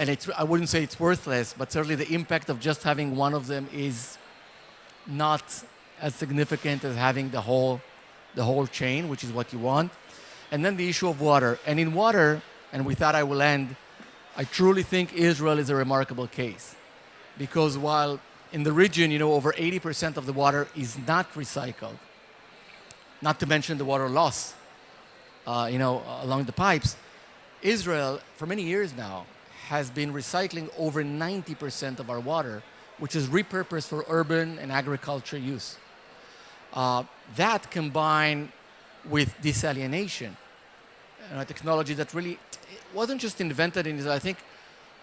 And I wouldn't say it's worthless, but certainly the impact of just having one of them is not as significant as having the whole chain, which is what you want. And then the issue of water. And in water, and with that I will end, I truly think Israel is a remarkable case. Because while in the region, over 80% of the water is not recycled, not to mention the water loss, along the pipes, Israel, for many years now, has been recycling over 90% of our water, which is repurposed for urban and agriculture use. That combined with desalination, a technology that really wasn't just invented in Israel. I think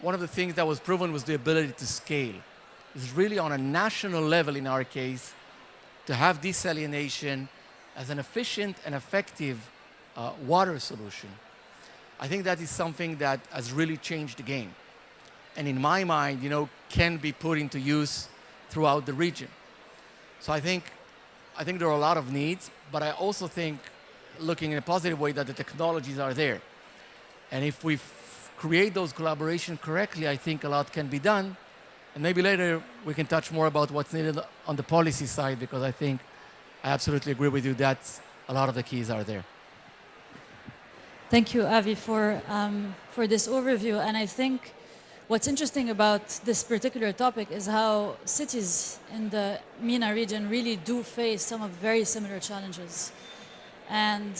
one of the things that was proven was the ability to scale. It's really on a national level in our case to have desalination as an efficient and effective water solution. I think that is something that has really changed the game. And in my mind, can be put into use throughout the region. So I think there are a lot of needs, but I also think, looking in a positive way, that the technologies are there. And if we create those collaborations correctly, I think a lot can be done. And maybe later we can touch more about what's needed on the policy side, because I think I absolutely agree with you that a lot of the keys are there. Thank you, Avi, for this overview. And I think what's interesting about this particular topic is how cities in the MENA region really do face some of very similar challenges. And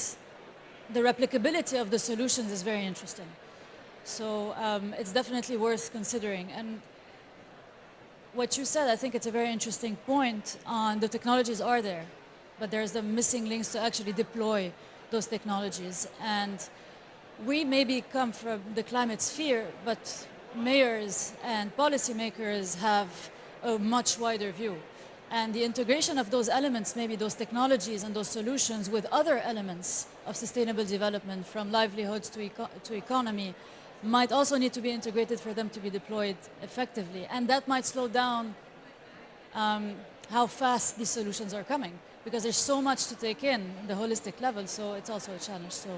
the replicability of the solutions is very interesting. So it's definitely worth considering. And what you said, I think it's a very interesting point on the technologies are there, but there's the missing links to actually deploy those technologies. And we maybe come from the climate sphere, but mayors and policymakers have a much wider view. And the integration of those elements, maybe those technologies and those solutions with other elements of sustainable development, from livelihoods to economy, might also need to be integrated for them to be deployed effectively. And that might slow down how fast these solutions are coming, because there's so much to take in the holistic level, so it's also a challenge. So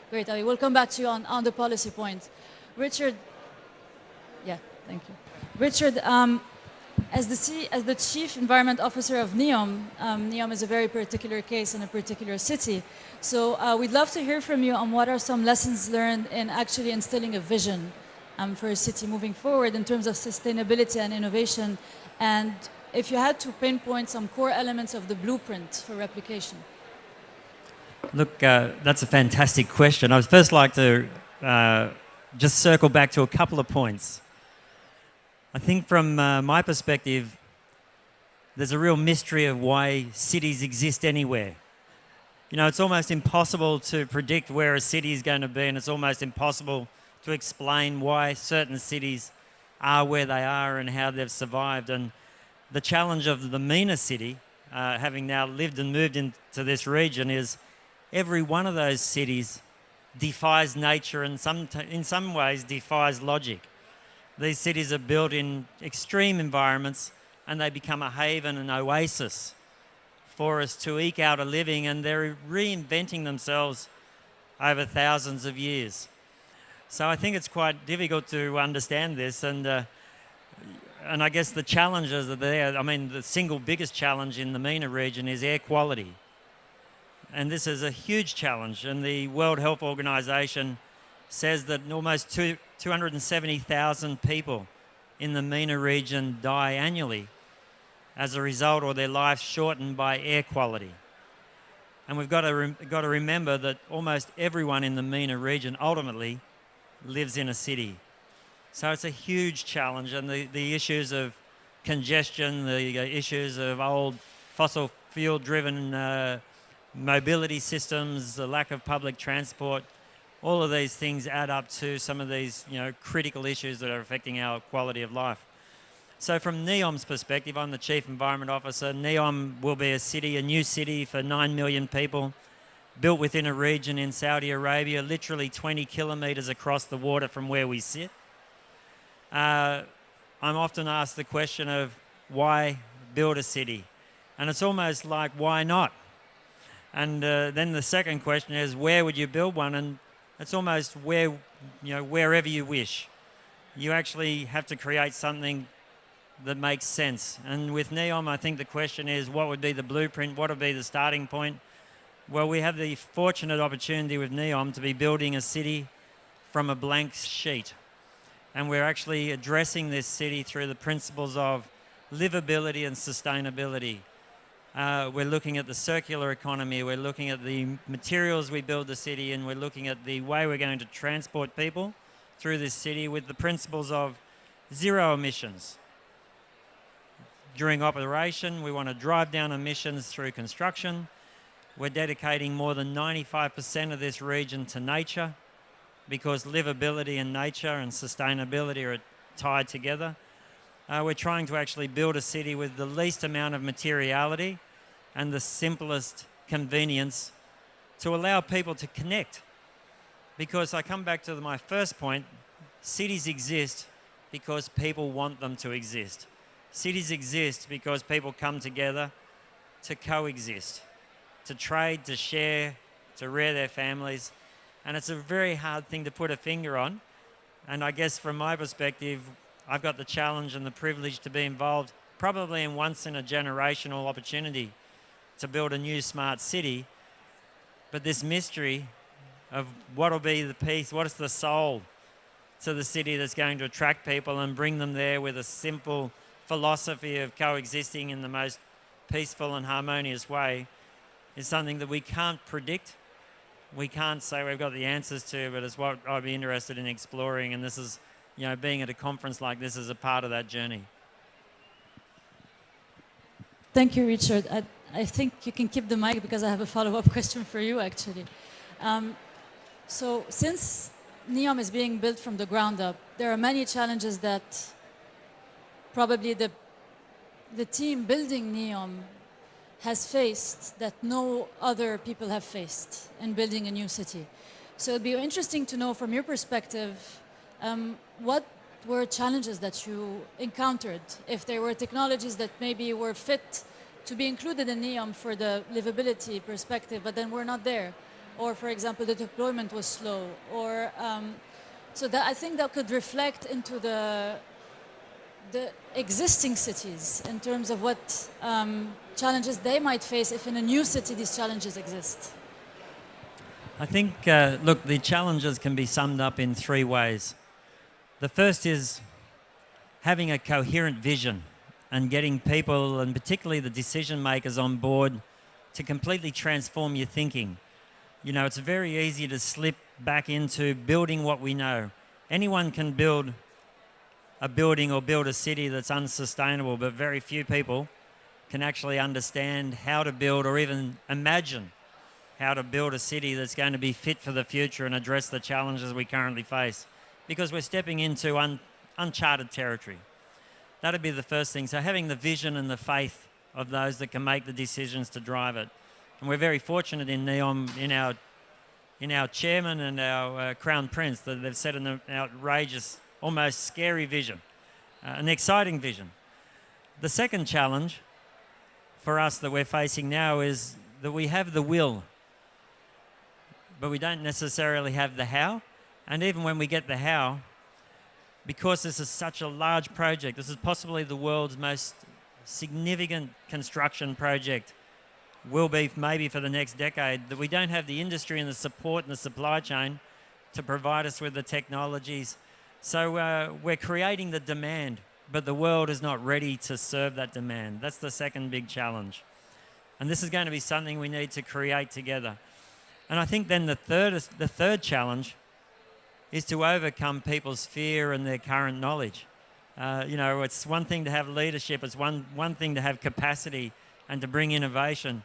great, Avi. We'll come back to you on the policy point. Richard, yeah, thank you. Richard, as the Chief Environment Officer of NEOM, NEOM is a very particular case in a particular city. So we'd love to hear from you on what are some lessons learned in actually instilling a vision for a city moving forward in terms of sustainability and innovation, and if you had to pinpoint some core elements of the blueprint for replication. Look, that's a fantastic question. I'd first like to just circle back to a couple of points. I think from my perspective, there's a real mystery of why cities exist anywhere. It's almost impossible to predict where a city is going to be, and it's almost impossible to explain why certain cities are where they are and how they've survived. And the challenge of the MENA city, having now lived and moved into this region, is every one of those cities defies nature and in some ways defies logic. These cities are built in extreme environments and they become a haven, an oasis for us to eke out a living, and they're reinventing themselves over thousands of years. So I think it's quite difficult to understand this, and I guess the challenges are there. I mean, the single biggest challenge in the MENA region is air quality. And this is a huge challenge, and the World Health Organization says that almost 270,000 people in the MENA region die annually as a result, or their lives shortened by air quality. And we've got to remember that almost everyone in the MENA region ultimately lives in a city. So it's a huge challenge, and the issues of congestion, the issues of old fossil fuel-driven mobility systems, the lack of public transport, all of these things add up to some of these critical issues that are affecting our quality of life. So from NEOM's perspective, I'm the Chief Environment Officer. NEOM will be a new city for 9 million people, built within a region in Saudi Arabia, literally 20 kilometres across the water from where we sit. I'm often asked the question of why build a city? And it's almost like, why not? And then the second question is, where would you build one? And it's almost wherever you wish. you actually have to create something that makes sense. And with NEOM, I think the question is, what would be the blueprint? What would be the starting point? Well, we have the fortunate opportunity with NEOM to be building a city from a blank sheet. And we're actually addressing this city through the principles of livability and sustainability. We're looking at the circular economy, we're looking at the materials we build the city in, we're looking at the way we're going to transport people through this city with the principles of zero emissions. During operation, we want to drive down emissions through construction. We're dedicating more than 95% of this region to nature because livability and nature and sustainability are tied together. We're trying to actually build a city with the least amount of materiality and the simplest convenience to allow people to connect. Because I come back to my first point, cities exist because people want them to exist. Cities exist because people come together to coexist, to trade, to share, to rear their families. And it's a very hard thing to put a finger on. And I guess from my perspective, I've got the challenge and the privilege to be involved probably in once in a generational opportunity to build a new smart city. But this mystery of what will be the piece, what is the soul to the city that's going to attract people and bring them there with a simple philosophy of coexisting in the most peaceful and harmonious way is something that we can't predict. We can't say we've got the answers to, but it's what I'd be interested in exploring. And this is, being at a conference like this is a part of that journey. Thank you, Richard. I think you can keep the mic because I have a follow-up question for you, actually. So since NEOM is being built from the ground up, there are many challenges that probably the team building NEOM has faced that no other people have faced in building a new city. So it'd be interesting to know from your perspective, what were challenges that you encountered, if there were technologies that maybe were fit to be included in NEOM for the livability perspective, but then were not there. Or, for example, the deployment was slow. Or, so that I think that could reflect into the existing cities in terms of what challenges they might face if in a new city these challenges exist. I think, look, the challenges can be summed up in three ways. The first is having a coherent vision and getting people, and particularly the decision makers, on board to completely transform your thinking. It's very easy to slip back into building what we know. Anyone can build a building or build a city that's unsustainable, but very few people can actually understand how to build or even imagine how to build a city that's going to be fit for the future and address the challenges we currently face, because we're stepping into uncharted territory. That'd be the first thing. So having the vision and the faith of those that can make the decisions to drive it. And we're very fortunate in NEOM, in our chairman and our Crown Prince, that they've set an outrageous, almost scary vision, an exciting vision. The second challenge for us that we're facing now is that we have the will, but we don't necessarily have the how. And even when we get the how, because this is such a large project, this is possibly the world's most significant construction project, will be maybe for the next decade, that we don't have the industry and the support and the supply chain to provide us with the technologies. So we're creating the demand, but the world is not ready to serve that demand. That's the second big challenge. And this is going to be something we need to create together. And I think then the third challenge is to overcome people's fear and their current knowledge. It's one thing to have leadership, it's one thing to have capacity and to bring innovation.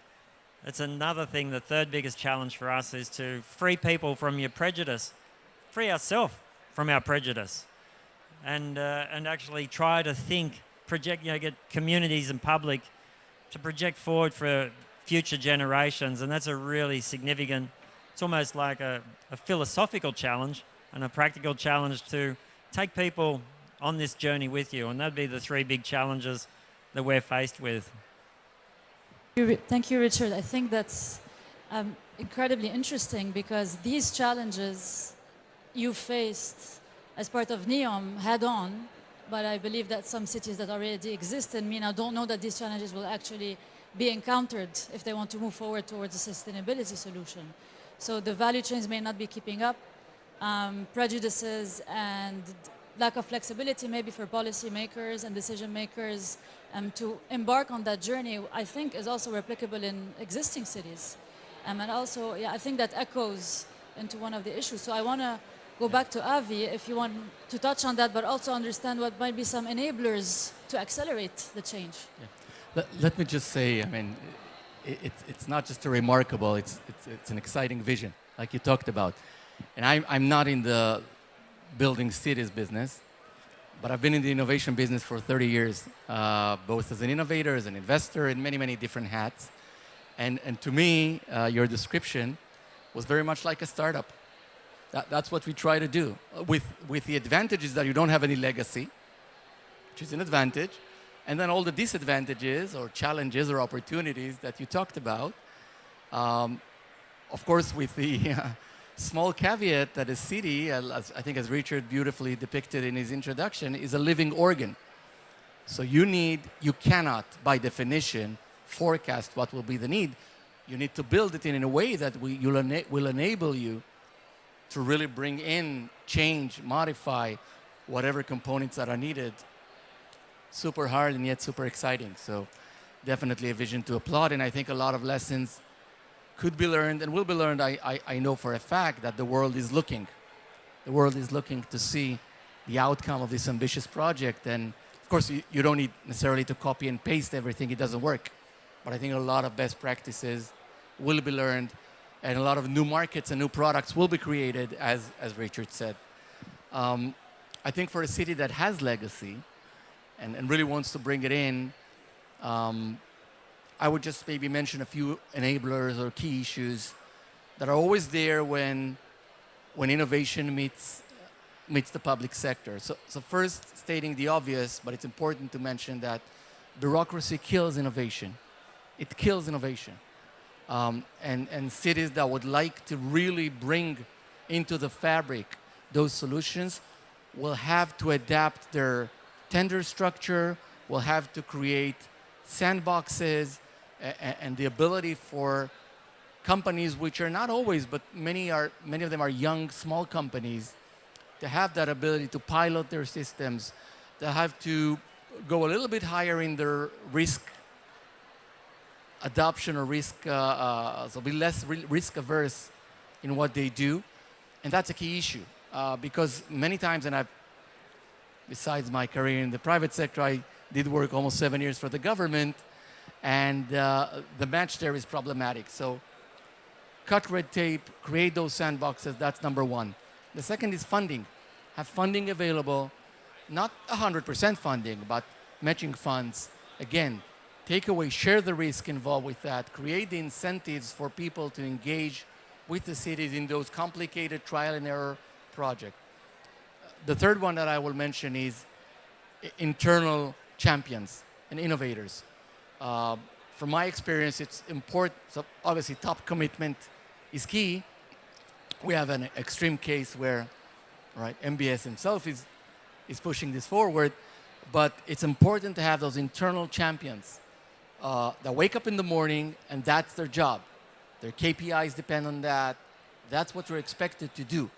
It's another thing, the third biggest challenge for us is to free people from your prejudice, free ourselves from our prejudice, and actually try to think, project, get communities and public to project forward for future generations. And that's a really significant, it's almost like a philosophical challenge and a practical challenge to take people on this journey with you. And that'd be the three big challenges that we're faced with. Thank you, Richard. I think that's incredibly interesting because these challenges you faced as part of NEOM head on, but I believe that some cities that already exist in MENA don't know that these challenges will actually be encountered if they want to move forward towards a sustainability solution. So the value chains may not be keeping up. Prejudices and lack of flexibility maybe for policymakers and decision makers to embark on that journey, I think is also replicable in existing cities. And also, yeah, I think that echoes into one of the issues. So I want to go back to Avi, if you want to touch on that, but also understand what might be some enablers to accelerate the change. Yeah. Let me just say, I mean, it's not just a remarkable, it's an exciting vision, like you talked about. And I'm not in the building cities business, but I've been in the innovation business for 30 years, both as an innovator, as an investor, in many, many different hats. And to me, your description was very much like a startup. That's what we try to do, with the advantages that you don't have any legacy, which is an advantage, and then all the disadvantages or challenges or opportunities that you talked about. Of course, with the small caveat that a city, I think as Richard beautifully depicted in his introduction, is a living organ. So you cannot, by definition, forecast what will be the need. You need to build it in a way that will enable you to really bring in, change, modify whatever components that are needed. Super hard and yet super exciting. So definitely a vision to applaud. And I think a lot of lessons could be learned and will be learned. I know for a fact that the world is looking. The world is looking to see the outcome of this ambitious project. And of course, you don't need necessarily to copy and paste everything. It doesn't work. But I think a lot of best practices will be learned, and a lot of new markets and new products will be created, as Richard said. I think for a city that has legacy and really wants to bring it in, I would just maybe mention a few enablers or key issues that are always there when innovation meets the public sector. So first, stating the obvious, but it's important to mention that bureaucracy kills innovation. It kills innovation. And cities that would like to really bring into the fabric those solutions will have to adapt their tender structure, will have to create sandboxes, and the ability for companies, which are not always, but many of them are young, small companies, to have that ability to pilot their systems, to have to go a little bit higher in their risk adoption or risk, so be less risk averse in what they do. And that's a key issue because many times, and besides my career in the private sector, I did work almost 7 years for the government, and the match there is problematic. So cut red tape, create those sandboxes, that's number one. The second is funding. Have funding available, not 100% funding, but matching funds. Again, take away, share the risk involved with that, create the incentives for people to engage with the cities in those complicated trial and error projects. The third one that I will mention is internal champions and innovators. From my experience, it's important, so obviously top commitment is key. We have an extreme case where, right, MBS himself is pushing this forward, but it's important to have those internal champions that wake up in the morning and that's their job. Their KPIs depend on that. That's what you're expected to do.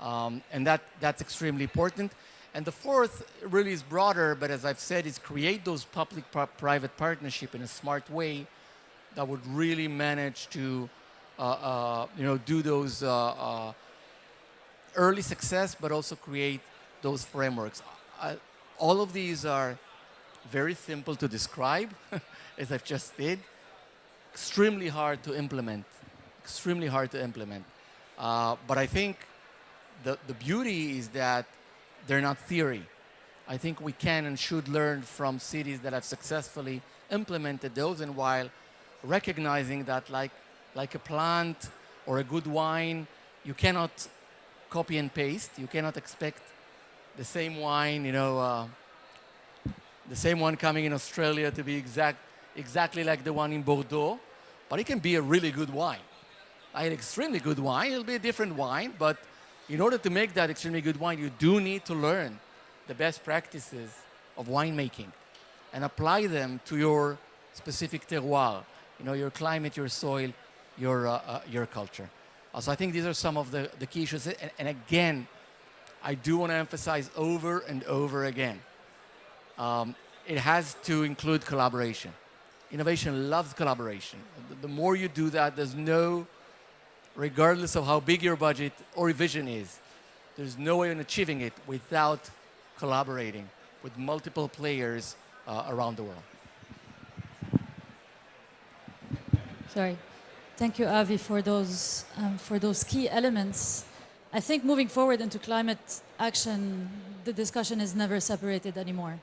And that's extremely important. And the fourth really is broader, but as I've said, is create those public-private partnership in a smart way that would really manage to do those early success, but also create those frameworks. All of these are very simple to describe, as I've just did. Extremely hard to implement. Extremely hard to implement. But I think the beauty is that they're not theory. I think we can and should learn from cities that have successfully implemented those, and while recognizing that like a plant or a good wine, you cannot copy and paste. You cannot expect the same wine, the same one coming in Australia to be exactly like the one in Bordeaux, but it can be a really good wine. An extremely good wine. It'll be a different wine, but In order to make that extremely good wine, you do need to learn the best practices of winemaking and apply them to your specific terroir, your climate, your soil, your culture. So I think these are some of the key issues. And again, I do want to emphasize over and over again, it has to include collaboration. Innovation loves collaboration. The more you do that, regardless of how big your budget or vision is, there's no way in achieving it without collaborating with multiple players around the world. Sorry. Thank you, Avi, for those key elements. I think moving forward into climate action, the discussion is never separated anymore.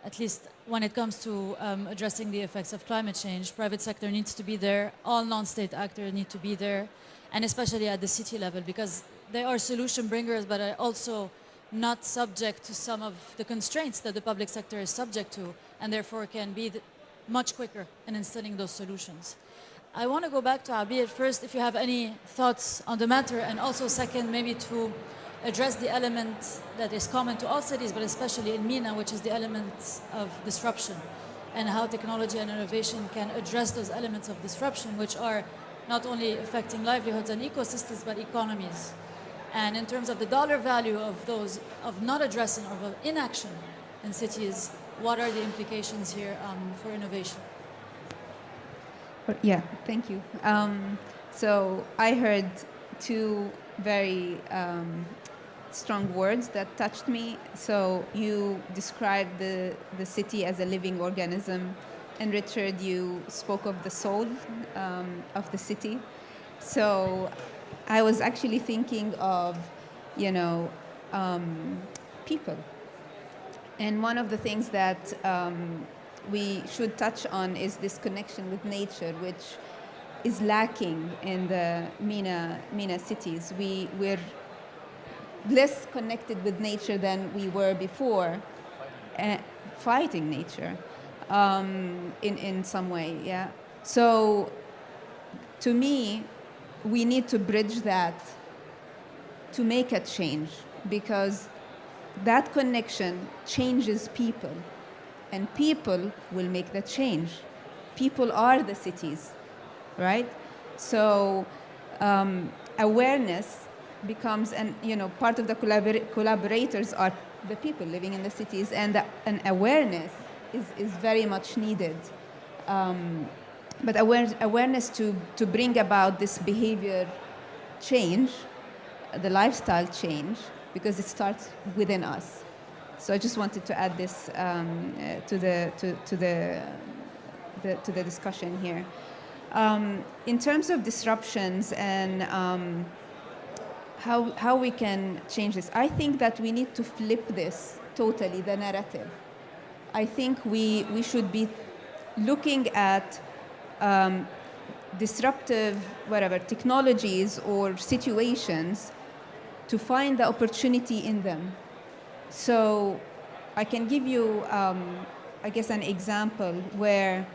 At least when it comes to addressing the effects of climate change, private sector needs to be there, all non-state actors need to be there, and especially at the city level, because they are solution bringers, but are also not subject to some of the constraints that the public sector is subject to, and therefore can be much quicker in instilling those solutions. I want to go back to Abir first, if you have any thoughts on the matter, and also second, maybe to address the element that is common to all cities, but especially in MENA, which is the element of disruption, and how technology and innovation can address those elements of disruption, which are not only affecting livelihoods and ecosystems, but economies. And in terms of the dollar value of those, of not addressing or of inaction in cities, what are the implications here for innovation? Yeah, thank you. So I heard two very strong words that touched me. So you described the city as a living organism, and Richard, you spoke of the soul of the city. So I was actually thinking of, people. And one of the things that we should touch on is this connection with nature, which is lacking in the MENA cities. We're less connected with nature than we were before, fighting nature in some way, yeah. So to me, we need to bridge that to make a change, because that connection changes people, and people will make the change. People are the cities, right? So awareness becomes, part of the collaborators are the people living in the cities, and an awareness is very much needed. But awareness to bring about this behavior change, the lifestyle change, because it starts within us. So I just wanted to add this to the discussion here. In terms of disruptions and how we can change this, I think that we need to flip this totally, the narrative. I think we should be looking at disruptive, technologies or situations to find the opportunity in them. So I can give you, an example where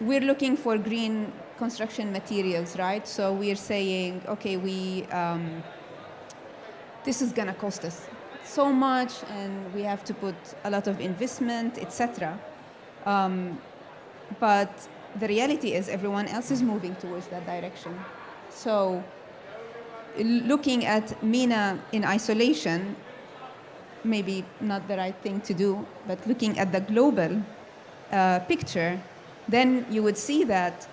we're looking for green construction materials, right? So we're saying, okay, this is gonna cost us so much, and we have to put a lot of investment, etc. But the reality is everyone else is moving towards that direction. So looking at MENA in isolation, maybe not the right thing to do, but looking at the global picture, then you would see that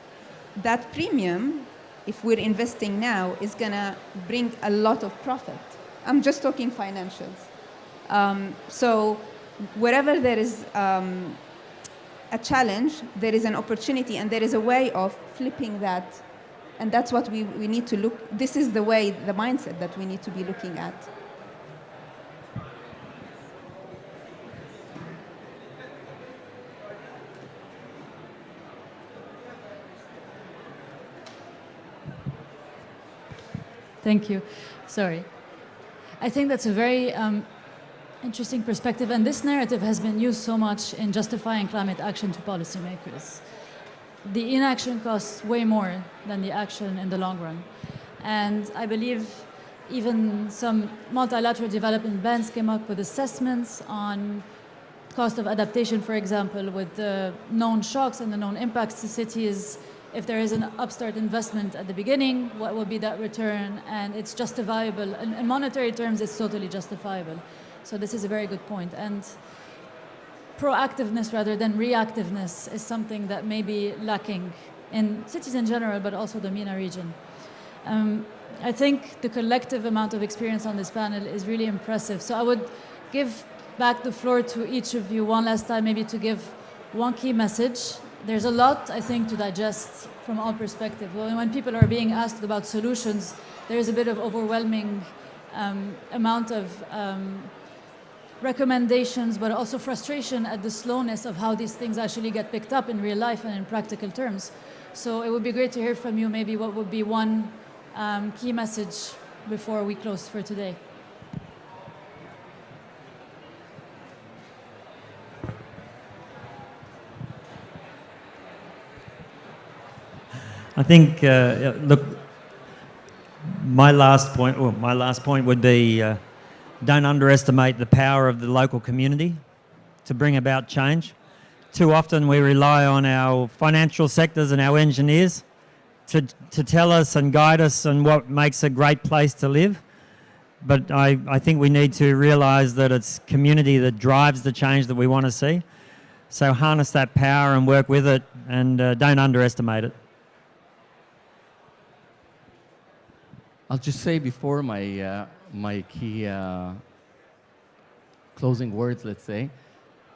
premium, if we're investing now, is gonna bring a lot of profit. I'm just talking financials. So wherever there is a challenge, there is an opportunity, and there is a way of flipping that. And that's what we need to look, this is the way, the mindset that we need to be looking at. Thank you. Sorry. I think that's a very interesting perspective, and this narrative has been used so much in justifying climate action to policymakers. The inaction costs way more than the action in the long run. And I believe even some multilateral development banks came up with assessments on cost of adaptation, for example, with the known shocks and the known impacts to cities. If there is an upstart investment at the beginning, what will be that return? And it's justifiable. In monetary terms, it's totally justifiable. So this is a very good point. And proactiveness rather than reactiveness is something that may be lacking in cities in general, but also the MENA region. I think the collective amount of experience on this panel is really impressive. So I would give back the floor to each of you one last time, maybe to give one key message. There's a lot, I think, to digest from all perspectives. When people are being asked about solutions, there is a bit of overwhelming amount of recommendations, but also frustration at the slowness of how these things actually get picked up in real life and in practical terms. So it would be great to hear from you maybe what would be one key message before we close for today. I think, look, my last point would be don't underestimate the power of the local community to bring about change. Too often we rely on our financial sectors and our engineers to tell us and guide us on what makes a great place to live. But I think we need to realise that it's community that drives the change that we want to see. So harness that power and work with it, and don't underestimate it. I'll just say before my key closing words, let's say,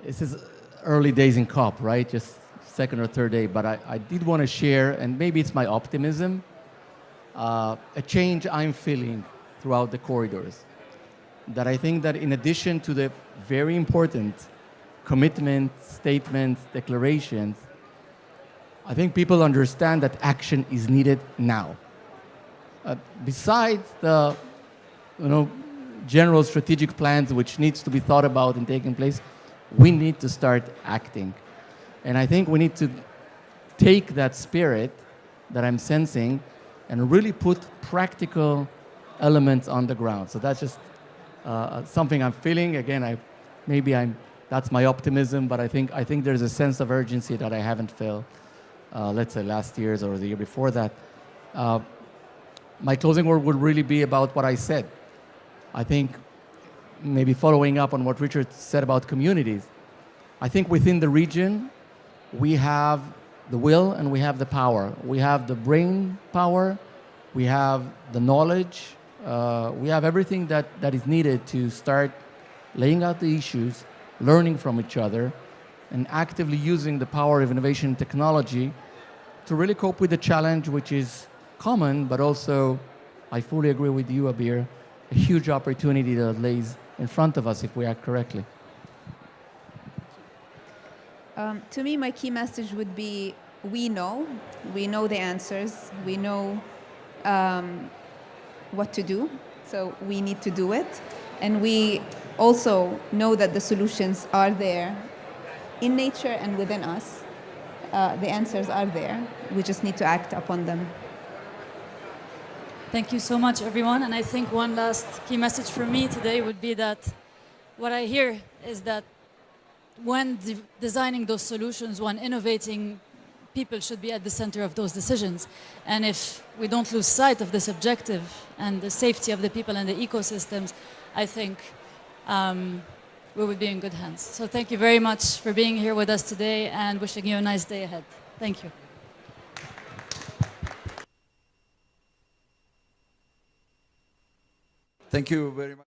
this is early days in COP, right? Just second or third day, but I did want to share, and maybe it's my optimism, a change I'm feeling throughout the corridors. That I think that in addition to the very important commitments, statements, declarations, I think people understand that action is needed now. Besides the general strategic plans which needs to be thought about and taking place, we need to start acting. And I think we need to take that spirit that I'm sensing and really put practical elements on the ground. So that's just something I'm feeling. Again, that's my optimism, but I think there's a sense of urgency that I haven't felt, let's say last year's or the year before that. My closing word would really be about what I said. I think maybe following up on what Richard said about communities, I think within the region, we have the will and we have the power. We have the brain power, we have the knowledge, we have everything that is needed to start laying out the issues, learning from each other, and actively using the power of innovation and technology to really cope with the challenge, which is common, but also, I fully agree with you, Abir, a huge opportunity that lays in front of us if we act correctly. To me, my key message would be, we know the answers, we know what to do, so we need to do it. And we also know that the solutions are there in nature and within us. The answers are there, we just need to act upon them. Thank you so much, everyone. And I think one last key message for me today would be that what I hear is that when designing those solutions, when innovating, people should be at the center of those decisions. And if we don't lose sight of this objective and the safety of the people and the ecosystems, I think we would be in good hands. So thank you very much for being here with us today and wishing you a nice day ahead. Thank you. Thank you very much.